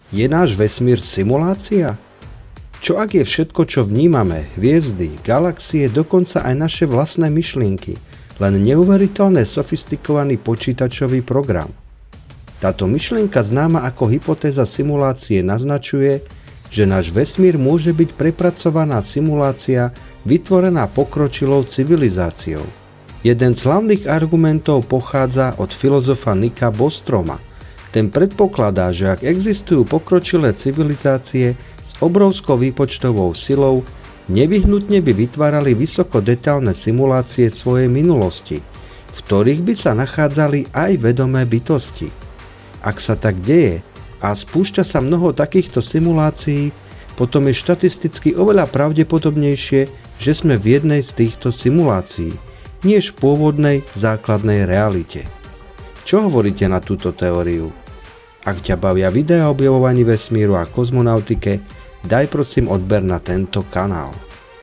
Je náš vesmír simulácia? Čo ak je všetko, čo vnímame, hviezdy, galaxie, dokonca aj naše vlastné myšlienky, len neuveriteľne sofistikovaný počítačový program? Táto myšlienka známa ako hypotéza simulácie naznačuje, že náš vesmír môže byť prepracovaná simulácia vytvorená pokročilou civilizáciou. Jeden z hlavných argumentov pochádza od filozofa Nicka Bostroma. Ten predpokladá, že ak existujú pokročilé civilizácie s obrovskou výpočtovou silou, nevyhnutne by vytvárali vysoko detailné simulácie svojej minulosti, v ktorých by sa nachádzali aj vedomé bytosti. Ak sa tak deje a spúšťa sa mnoho takýchto simulácií, potom je štatisticky oveľa pravdepodobnejšie, že sme v jednej z týchto simulácií, než v pôvodnej základnej realite. Čo hovoríte na túto teóriu? Ak ťa bavia videá o objavovaní vesmíru a kozmonautike, daj prosím odber na tento kanál.